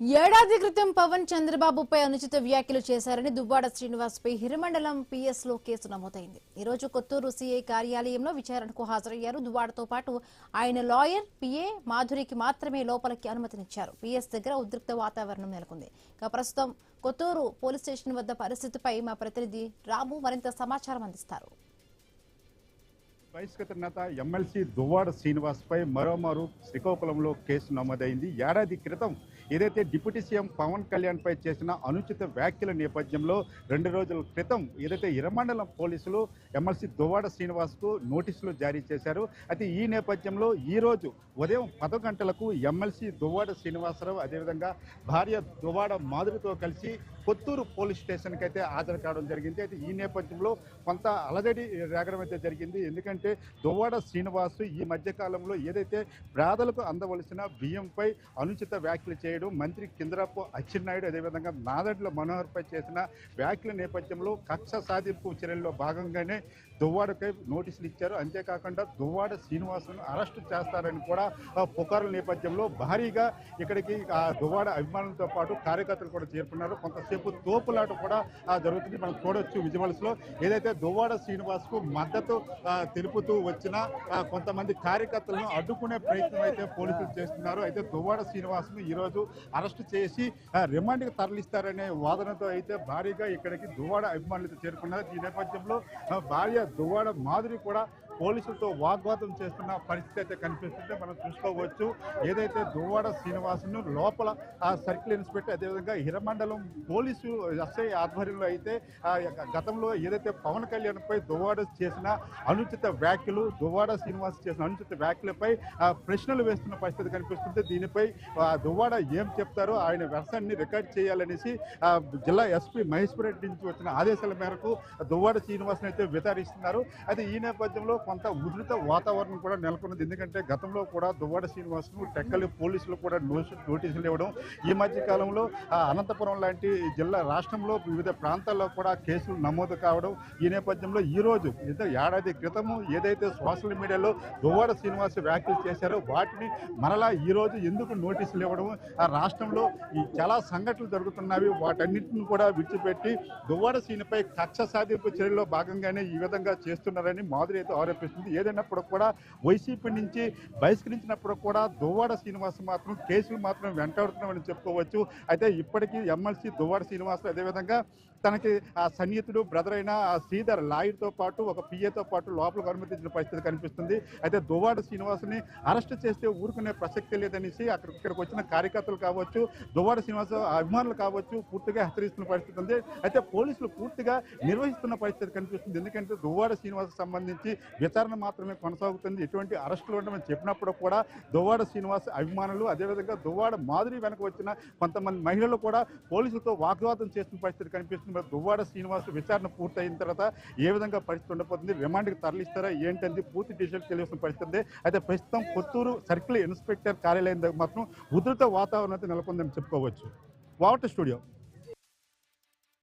ఏడాది క్రితం పవన్ చంద్రబాబుపై అనుచిత వ్యాఖ్యలు చేశారని దువ్వాడ శ్రీనివాస్పై హిరమండలం పిఎస్లో కేసు నమోదైంది. ఈ రోజు కొత్తూరు సీఐ కార్యాలయంలో విచారణకు హాజరయ్యారు. దువ్వాడతో పాటు ఆయన లాయర్, పిఏ మాధురికి మాత్రమే లోపలికి అనుమతినిచ్చారు. పిఎస్ దగ్గర ఉద్రిక్త వాతావరణం నెలకొంది. ప్రస్తుతం కొత్తూరు పోలీస్ స్టేషన్ వద్ద పరిస్థితిపై మా ప్రతినిధి రాము మరింత సమాచారం అందిస్తారు. బహిష్కృత నేత ఎమ్మెల్సీ దువ్వాడ శ్రీనివాస్పై మరోమారు శ్రీకాకుళంలో కేసు నమోదైంది. ఏడాది క్రితం ఏదైతే డిప్యూటీ సీఎం పవన్ కళ్యాణ్పై చేసిన అనుచిత వ్యాఖ్యల నేపథ్యంలో 2 రోజుల క్రితం ఏదైతే హిరమండలం పోలీసులు ఎమ్మెల్సీ దువ్వాడ శ్రీనివాస్కు నోటీసులు జారీ చేశారు. అయితే ఈ నేపథ్యంలో ఈరోజు ఉదయం 10 గంటలకు ఎమ్మెల్సీ దువ్వాడ శ్రీనివాసరావు అదేవిధంగా భార్య దువ్వాడ మాధురితో కలిసి కొత్తూరు పోలీస్ స్టేషన్కి అయితే హాజరు కావడం జరిగింది. అయితే ఈ నేపథ్యంలో కొంత అలజడి రేగడం అయితే జరిగింది. ఎందుకంటే దువ్వాడ శ్రీనివాస్ ఈ మధ్యకాలంలో ఏదైతే పేదలకు అందవలసిన బియ్యంపై అనుచిత వ్యాఖ్యలు చేయడం, మంత్రి కిందరాపు అచ్చెన్నాయుడు అదేవిధంగా నాదెండ్ల మనోహర్పై చేసిన వ్యాఖ్యల నేపథ్యంలో కక్ష సాధింపు చర్యల్లో భాగంగానే దువ్వాడపై నోటీసులు ఇచ్చారు. అంతేకాకుండా దువ్వాడ శ్రీనివాసును అరెస్టు చేస్తారని కూడా పుకారుల నేపథ్యంలో భారీగా ఇక్కడికి దువ్వాడ అభిమానులతో పాటు కార్యకర్తలు కూడా చేరుకున్నారు. కొంతసేపు తోపులాట కూడా జరుగుతుంది. మనం చూడొచ్చు విజువల్స్లో. ఏదైతే దువ్వాడ శ్రీనివాస్కు మద్దతు తెలుపుతూ వచ్చిన కొంతమంది కార్యకర్తలను అడ్డుకునే ప్రయత్నం అయితే పోలీసులు చేస్తున్నారు. అయితే దువ్వాడ శ్రీనివాస్ను ఈరోజు అరెస్టు చేసి రిమాండ్కి తరలిస్తారనే వాదనతో అయితే భారీగా ఇక్కడికి దువ్వాడ అభిమానులతో చేరుకున్నారు. ఈ నేపథ్యంలో భార్య దువ్వాడ మాధురి కూడా పోలీసులతో వాగ్వాదం చేస్తున్న పరిస్థితి అయితే కనిపిస్తుంటే మనం చూసుకోవచ్చు. ఏదైతే దువ్వాడ శ్రీనివాసును లోపల సర్కిల్ ఇన్స్పెక్టర్ అదేవిధంగా హిరమండలం పోలీసు ఎస్ఐ ఆధ్వర్యంలో అయితే గతంలో ఏదైతే పవన్ కళ్యాణ్పై దువ్వాడ చేసిన అనుచిత వ్యాఖ్యలు, దువ్వాడ శ్రీనివాస్ చేసిన అనుచిత వ్యాఖ్యలపై ప్రశ్నలు వేస్తున్న పరిస్థితి కనిపిస్తుంది. దీనిపై దువ్వాడ ఏం చెప్తారో ఆయన వెర్షన్ని రికార్డ్ చేయాలనేసి జిల్లా ఎస్పీ మహేశ్వర్ రెడ్డి నుంచి వచ్చిన ఆదేశాల మేరకు దువ్వాడ శ్రీనివాస్ని అయితే విచారిస్తున్నారు. అయితే ఈ నేపథ్యంలో కొంత ఉధృత వాతావరణం కూడా నెలకొన్నది. ఎందుకంటే గతంలో కూడా దువ్వాడ శ్రీనివాస్ను టెక్కలి పోలీసులు కూడా నోటీసులు ఇవ్వడం, ఈ మధ్య కాలంలో అనంతపురం లాంటి జిల్లా రాష్ట్రంలో వివిధ ప్రాంతాల్లో కూడా కేసులు నమోదు కావడం, ఈ నేపథ్యంలో ఈరోజు ఏడాది క్రితము ఏదైతే సోషల్ మీడియాలో దువ్వాడ శ్రీనివాస్ వ్యాఖ్యలు చేశారో వాటిని మరలా ఈరోజు ఎందుకు నోటీసులు ఇవ్వడం, ఆ రాష్ట్రంలో చాలా సంఘటనలు జరుగుతున్నవి, వాటన్నింటిని కూడా విడిచిపెట్టి దువ్వాడ శ్రీనిపై కక్ష సాధింపు చర్యల్లో భాగంగానే ఈ విధంగా చేస్తున్నారని మాధురి అయితే ఆరోపిస్తుంది. ఏదైనప్పుడు కూడా వైసీపీ నుంచి బహిష్కరించినప్పుడు కూడా దువ్వాడ శ్రీనివాస్ మాత్రం కేసులు మాత్రం వెంటాడుతున్నామని చెప్పుకోవచ్చు. అయితే ఇప్పటికీ ఎమ్మెల్సీ దువ్వాడ శ్రీనివాస్ అదేవిధంగా తనకి ఆ సన్నిహితుడు బ్రదర్ అయిన శ్రీధర్ లాయర్తో పాటు ఒక పిఏతో పాటు లోపలికి అనుమతించిన పరిస్థితి కనిపిస్తుంది. అయితే దువ్వాడ శ్రీనివాస్ని అరెస్ట్ చేస్తే ఊరుకునే ప్రసక్తి లేదనేసి ఇక్కడికి వచ్చిన కార్యకర్తలు కావచ్చు, దువ్వాడ శ్రీనివాస్ అభిమానులు కావచ్చు పూర్తిగా హెచ్చరిస్తున్న పరిస్థితి ఉంది. అయితే పోలీసులు పూర్తిగా నిర్వహిస్తున్న పరిస్థితి కనిపిస్తుంది. ఎందుకంటే దువ్వాడ శ్రీనివాస్ సంబంధించి విచారణ మాత్రమే కొనసాగుతుంది. ఎటువంటి అరెస్టులు ఉండమని చెప్పినప్పుడు కూడా దువ్వాడ శ్రీనివాస్ అభిమానులు అదేవిధంగా దువ్వాడ మాధురి వెనక వచ్చిన కొంతమంది మహిళలు కూడా పోలీసులతో వాగ్వాదం చేస్తున్న పరిస్థితి కనిపిస్తుంది. దువ్వాడ శ్రీనివాస్ విచారణ పూర్తయిన తర్వాత ఏ విధంగా పరిస్థితి ఉండబోతుంది, రిమాండ్కి తరలిస్తారా ఏంటంటే పూర్తి డీటెయిల్స్ తెలియాల్సిన పరిస్థితి. అయితే ప్రస్తుతం కొత్తూరు సర్కిల్ ఇన్స్పెక్టర్ కార్యాలయం దగ్గర మాత్రం ఉధృత వాతావరణం నెలకొందని చెప్పుకోవచ్చు. Water studio.